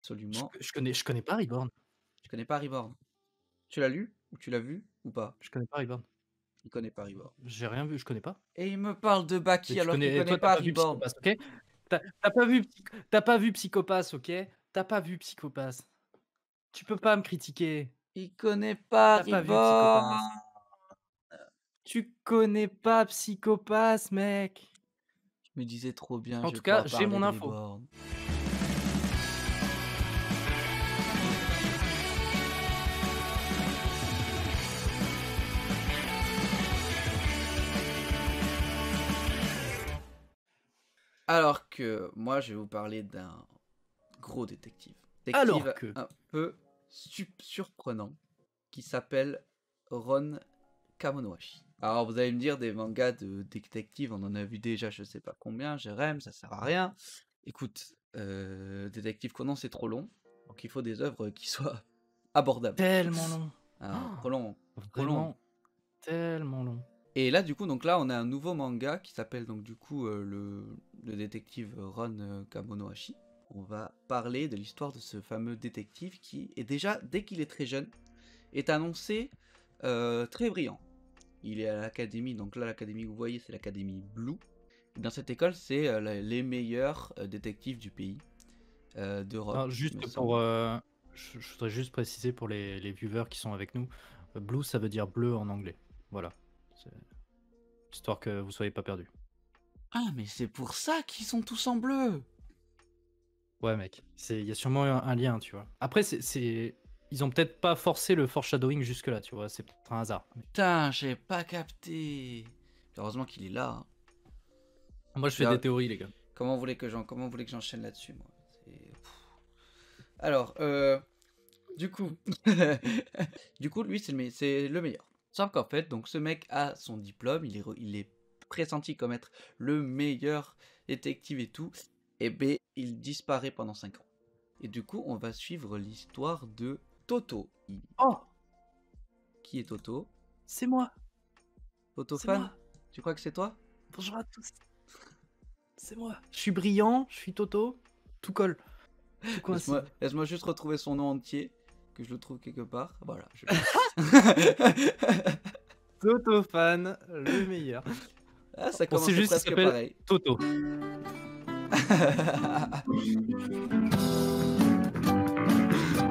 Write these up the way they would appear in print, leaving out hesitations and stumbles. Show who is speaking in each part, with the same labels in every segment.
Speaker 1: absolument.
Speaker 2: Je connais pas Reborn.
Speaker 1: Je connais pas Reborn. Tu l'as lu? Ou tu l'as vu? Ou pas?
Speaker 2: Je connais pas Reborn.
Speaker 1: Il connaît pas Reborn.
Speaker 2: J'ai rien vu, je connais pas.
Speaker 1: Et il me parle de
Speaker 2: Mais
Speaker 1: Baki
Speaker 2: tu
Speaker 1: alors qu'il
Speaker 2: connais
Speaker 1: connaît
Speaker 2: toi, tu as
Speaker 1: pas
Speaker 2: pas vu
Speaker 1: Reborn.
Speaker 2: Psycho-Pass, OK? Tu as pas vu tu pas vu Psycho-Pass, OK? Tu pas vu Psycho-Pass. Tu peux pas me critiquer.
Speaker 1: Il connaît pas
Speaker 2: Tu pas vu
Speaker 1: Reborn.
Speaker 2: Psycho-Pass. Tu connais pas Psycho-Pass, mec.
Speaker 1: Je me disais trop bien,
Speaker 2: En
Speaker 1: je vais
Speaker 2: tout cas,
Speaker 1: pouvoir
Speaker 2: j'ai
Speaker 1: parler
Speaker 2: mon
Speaker 1: de
Speaker 2: info.
Speaker 1: Reborn. Alors que moi, je vais vous parler d'un gros détective.
Speaker 2: Alors
Speaker 1: Détective
Speaker 2: que
Speaker 1: un peu surprenant qui s'appelle Ron Kamonohashi. Alors vous allez me dire, des mangas de détective, on en a vu déjà je sais pas combien, Jérém, ça sert à rien. Écoute, Détective Conan c'est trop long, donc il faut des œuvres qui soient abordables.
Speaker 2: tellement long.
Speaker 1: Ah, trop long, trop long.
Speaker 2: Vraiment tellement long.
Speaker 1: Et là du coup, donc là on a un nouveau manga qui s'appelle donc du coup le détective Ron Kamonohashi. On va parler de l'histoire de ce fameux détective qui est déjà, dès qu'il est très jeune, est annoncé très brillant. Il est à l'académie, donc là l'académie que vous voyez c'est l'académie Blue. Dans cette école c'est les meilleurs détectives du pays, d'Europe
Speaker 2: Alors
Speaker 1: il me
Speaker 2: juste pour,
Speaker 1: semble.
Speaker 2: je voudrais juste préciser pour les viewers qui sont avec nous, blue ça veut dire bleu en anglais. Voilà. C'est histoire que vous soyez pas perdus.
Speaker 1: Ah mais c'est pour ça qu'ils sont tous en bleu.
Speaker 2: Ouais mec, il y a sûrement un lien, tu vois. Après ils ont peut-être pas forcé le foreshadowing jusque là, tu vois, c'est peut-être un hasard.
Speaker 1: Putain, j'ai pas capté. Heureusement qu'il est là, hein.
Speaker 2: Moi je fais
Speaker 1: Là,
Speaker 2: des théories les gars.
Speaker 1: comment vous voulez que j'enchaîne là-dessus moi? Alors, du coup, du coup, lui, c'est le meilleur. Sauf qu'en fait, donc ce mec a son diplôme, il est pressenti comme être le meilleur détective et tout, et ben, il disparaît pendant 5 ans. Et du coup, on va suivre l'histoire de Toto.
Speaker 2: Oh,
Speaker 1: Qui est Toto?
Speaker 2: c'est moi,
Speaker 1: Toto
Speaker 2: c'est
Speaker 1: fan?
Speaker 2: moi.
Speaker 1: Tu crois que c'est toi?
Speaker 2: Bonjour à tous. C'est moi. Je suis brillant, je suis Toto, tout colle, tout coïncide.
Speaker 1: Laisse-moi juste retrouver son nom entier, que je le trouve quelque part. Voilà, je l'ai.
Speaker 2: Toto fan, le meilleur.
Speaker 1: Ah, ça
Speaker 2: On sait
Speaker 1: commençait
Speaker 2: juste qu'il
Speaker 1: presque
Speaker 2: s'appelle
Speaker 1: pareil.
Speaker 2: Toto.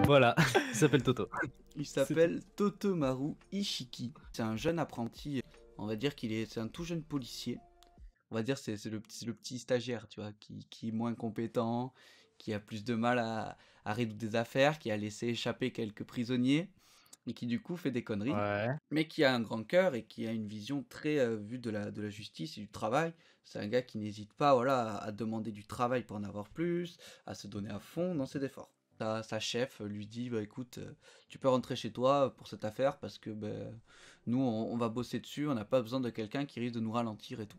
Speaker 2: Voilà, il s'appelle Toto.
Speaker 1: Il
Speaker 2: C'est tout.
Speaker 1: s'appelle Totomaru Ishiki. C'est un jeune apprenti, on va dire c'est un tout jeune policier. On va dire c'est le petit stagiaire, tu vois, qui est moins compétent, qui a plus de mal à résoudre des affaires, qui a laissé échapper quelques prisonniers et qui du coup fait des conneries,
Speaker 2: Ouais.
Speaker 1: mais qui a un grand cœur et qui a une vision très vue de la justice et du travail. C'est un gars qui n'hésite pas, voilà, à demander du travail pour en avoir plus, à se donner à fond dans ses efforts. Sa chef lui dit, bah écoute, tu peux rentrer chez toi pour cette affaire parce que bah, nous on va bosser dessus, on n'a pas besoin de quelqu'un qui risque de nous ralentir et tout.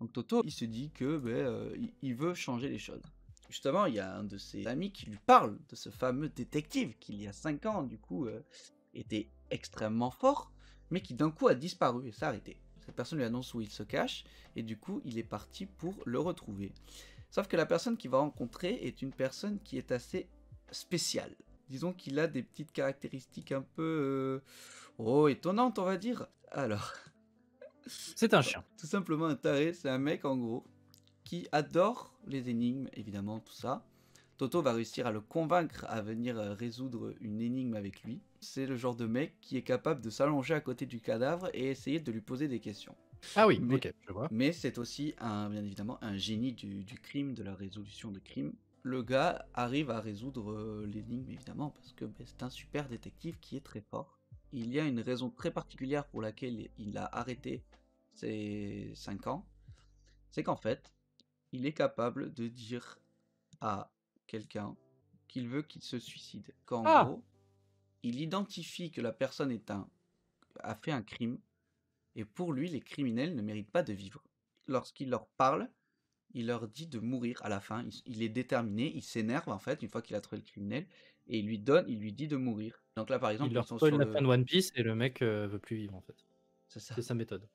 Speaker 1: Donc Toto, il se dit que il veut changer les choses. Justement, il y a un de ses amis qui lui parle de ce fameux détective qui, il y a 5 ans, du coup, était extrêmement fort, mais qui d'un coup a disparu et s'est arrêté. Cette personne lui annonce où il se cache, et du coup, il est parti pour le retrouver. Sauf que la personne qu'il va rencontrer est une personne qui est assez spéciale. Disons qu'il a des petites caractéristiques un peu étonnantes, on va dire. Alors,
Speaker 2: C'est un chien.
Speaker 1: tout simplement un taré, c'est un mec en gros qui adore les énigmes, évidemment, tout ça. Toto va réussir à le convaincre à venir résoudre une énigme avec lui. C'est le genre de mec qui est capable de s'allonger à côté du cadavre et essayer de lui poser des questions.
Speaker 2: Ah oui,
Speaker 1: Mais,
Speaker 2: ok, je vois.
Speaker 1: mais c'est aussi, bien évidemment, un génie du crime, de la résolution de crime. Le gars arrive à résoudre l'énigme, évidemment, parce que c'est un super détective qui est très fort. Il y a une raison très particulière pour laquelle il a arrêté ses 5 ans. C'est qu'en fait, il est capable de dire à quelqu'un qu'il veut qu'il se suicide. Qu'en
Speaker 2: Ah,
Speaker 1: gros, il identifie que la personne a fait un crime, et pour lui, les criminels ne méritent pas de vivre. Lorsqu'il leur parle, il leur dit de mourir à la fin. Il est déterminé, il s'énerve en fait, une fois qu'il a trouvé le criminel, et il lui dit de mourir. Donc là, par
Speaker 2: il
Speaker 1: exemple, ils
Speaker 2: leur
Speaker 1: sont
Speaker 2: spoil
Speaker 1: sur
Speaker 2: la fin
Speaker 1: le...
Speaker 2: de One Piece et le mec veut plus vivre en fait.
Speaker 1: C'est ça.
Speaker 2: C'est sa méthode.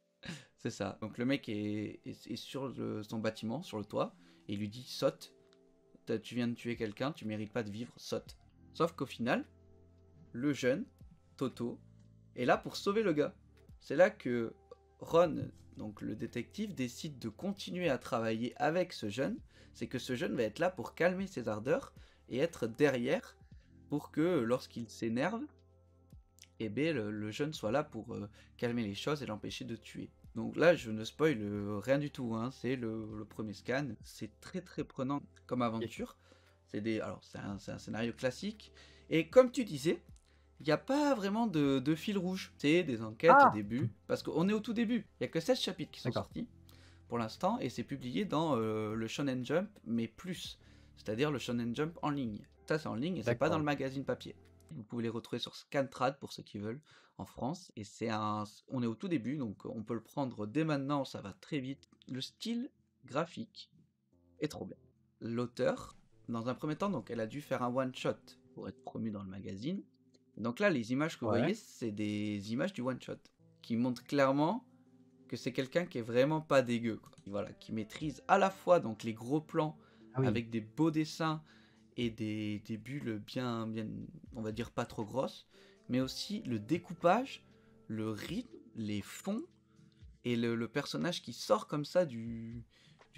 Speaker 1: C'est ça. Donc le mec est sur son bâtiment, sur le toit, et il lui dit saute. tu viens de tuer quelqu'un, tu mérites pas de vivre, saute. Sauf qu'au final, le jeune, Toto, est là pour sauver le gars. C'est là que Ron, donc le détective, décide de continuer à travailler avec ce jeune. C'est que ce jeune va être là pour calmer ses ardeurs et être derrière pour que lorsqu'il s'énerve, eh bien, le jeune soit là pour calmer les choses et l'empêcher de tuer. Donc là, je ne spoil rien du tout, hein. C'est le premier scan. C'est très très prenant comme aventure. Alors, c'est un scénario classique. Et comme tu disais, il n'y a pas vraiment de fil rouge. C'est des enquêtes au
Speaker 2: Ah!
Speaker 1: début. Parce qu'on est au tout début. Il n'y a que 16 chapitres qui sont
Speaker 2: D'accord.
Speaker 1: sortis pour l'instant. Et c'est publié dans le Shonen Jump, mais plus. C'est-à-dire le Shonen Jump en ligne. Ça, c'est en ligne et c'est pas dans le
Speaker 2: D'accord.
Speaker 1: magazine papier. Vous pouvez les retrouver sur Scantrad pour ceux qui veulent en France. Et on est au tout début, donc on peut le prendre dès maintenant, ça va très vite. Le style graphique est trop bien. L'auteur, dans un premier temps, donc elle a dû faire un one-shot pour être promue dans le magazine. Donc là, les images que vous voyez,
Speaker 2: Ouais.
Speaker 1: c'est des images du one-shot qui montrent clairement que c'est quelqu'un qui est vraiment pas dégueu, quoi. Voilà, qui maîtrise à la fois donc les gros plans
Speaker 2: Ah oui.
Speaker 1: avec des beaux dessins et des bulles bien, on va dire pas trop grosses, mais aussi le découpage, le rythme, les fonds et le personnage qui sort comme ça du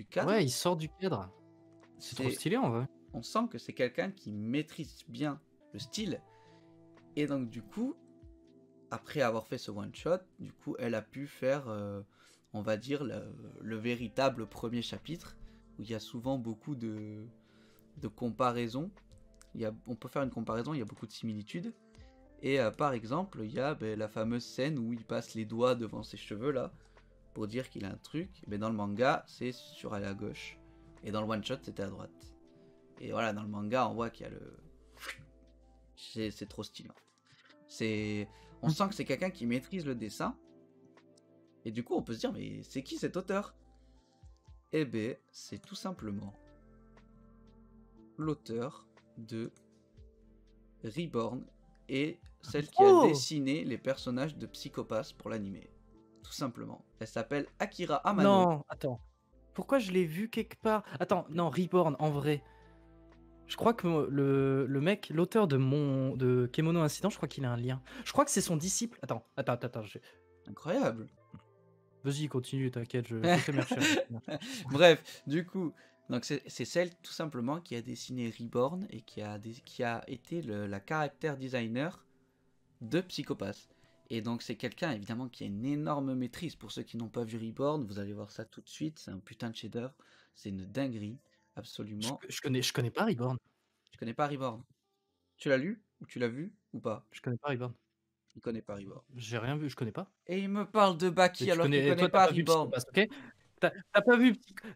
Speaker 1: cadre.
Speaker 2: Ouais, il sort du cadre. C'est trop stylé en vrai.
Speaker 1: On sent que c'est quelqu'un qui maîtrise bien le style. Et donc du coup, après avoir fait ce one shot, du coup, elle a pu faire, on va dire, le véritable premier chapitre où il y a souvent beaucoup de comparaisons. On peut faire une comparaison, il y a beaucoup de similitudes. Et par exemple, il y a la fameuse scène où il passe les doigts devant ses cheveux là pour dire qu'il a un truc. Et dans le manga, c'est sur à la gauche. Et dans le one shot, c'était à droite. Et voilà, dans le manga, on voit qu'il y a le. C'est trop stylé. On sent que c'est quelqu'un qui maîtrise le dessin. Et du coup, on peut se dire, mais c'est qui cet auteur? Eh ben, c'est tout simplement l'auteur de Reborn et celle qui a
Speaker 2: Oh!
Speaker 1: dessiné les personnages de Psychopass pour l'animé. Tout simplement. Elle s'appelle Akira Amano.
Speaker 2: Non, attends. Pourquoi je l'ai vu quelque part? Attends, non, Reborn, en vrai. Je crois que le mec, l'auteur de Kemono Incident, je crois qu'il a un lien. Je crois que c'est son disciple. Attends.
Speaker 1: Incroyable.
Speaker 2: Vas-y, continue, t'inquiète, je fais mes recherches.
Speaker 1: Bref, du coup, donc c'est celle tout simplement qui a dessiné Reborn et qui a été la caractère designer de Psychopass. Et donc c'est quelqu'un évidemment qui a une énorme maîtrise. Pour ceux qui n'ont pas vu Reborn, vous allez voir ça tout de suite. C'est un putain de chef-d'œuvre. C'est une dinguerie, absolument.
Speaker 2: Je connais pas Reborn.
Speaker 1: Tu connais pas Reborn? Tu l'as lu ou tu l'as vu ou pas?
Speaker 2: Je connais pas Reborn.
Speaker 1: Il connaît pas Reborn.
Speaker 2: J'ai rien vu, je connais pas.
Speaker 1: Et il me parle de
Speaker 2: Et
Speaker 1: Baki alors qu'il connaît
Speaker 2: toi, t'as
Speaker 1: pas
Speaker 2: pas vu
Speaker 1: Reborn.
Speaker 2: Psychopass, ok?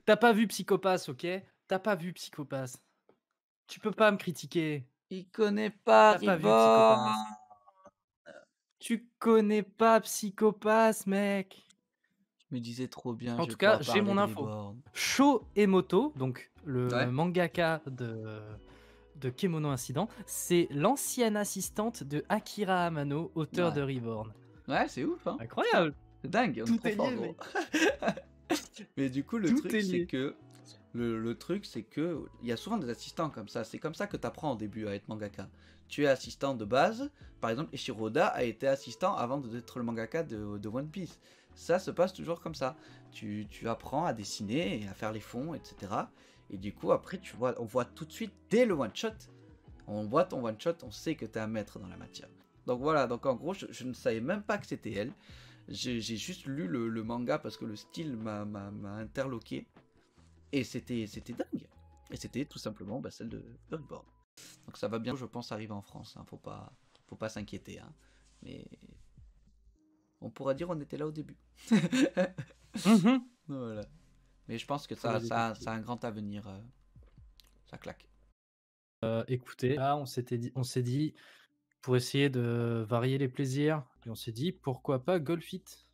Speaker 2: T'as pas vu Psychopass, ok? T'as pas vu Psychopass. Tu peux pas me critiquer.
Speaker 1: Il connaît pas
Speaker 2: T'as pas vu
Speaker 1: Reborn.
Speaker 2: Psychopass. Tu connais pas Psychopass, mec.
Speaker 1: Je me disais trop bien,
Speaker 2: En
Speaker 1: je vais
Speaker 2: tout cas,
Speaker 1: pouvoir
Speaker 2: j'ai
Speaker 1: parler
Speaker 2: mon
Speaker 1: de
Speaker 2: info.
Speaker 1: Reborn.
Speaker 2: Sho Emoto, donc le
Speaker 1: Ouais.
Speaker 2: mangaka de Kemono Incident, c'est l'ancienne assistante de Akira Amano, auteur
Speaker 1: Ouais.
Speaker 2: de Reborn.
Speaker 1: Ouais, c'est ouf, hein.
Speaker 2: Incroyable.
Speaker 1: C'est dingue, on est
Speaker 2: Tout
Speaker 1: trop
Speaker 2: est
Speaker 1: fort,
Speaker 2: lié,
Speaker 1: gros.
Speaker 2: mec.
Speaker 1: Mais du coup, le
Speaker 2: Tout
Speaker 1: truc,
Speaker 2: est
Speaker 1: c'est
Speaker 2: lié.
Speaker 1: que le truc, c'est que il y a souvent des assistants comme ça. C'est comme ça que tu apprends au début à être mangaka. Tu es assistant de base. Par exemple, Eiichiro Oda a été assistant avant d'être le mangaka de One Piece. Ça se passe toujours comme ça. Tu apprends à dessiner et à faire les fonds, etc. Et du coup, après, on voit tout de suite, dès le one-shot, on voit ton one-shot, on sait que tu es un maître dans la matière. Donc voilà, donc en gros, je ne savais même pas que c'était elle. J'ai juste lu le manga parce que le style m'a interloqué. Et c'était dingue. Et c'était tout simplement celle de Reborn. Donc ça va bien, je pense, arriver en France. Hein. Faut pas s'inquiéter. Hein. Mais on pourra dire on était là au début. Voilà. Mais je pense que ça a un grand avenir. Ça claque.
Speaker 2: Écoutez, là, on s'est dit, pour essayer de varier les plaisirs, et on s'est dit, pourquoi pas Golf It?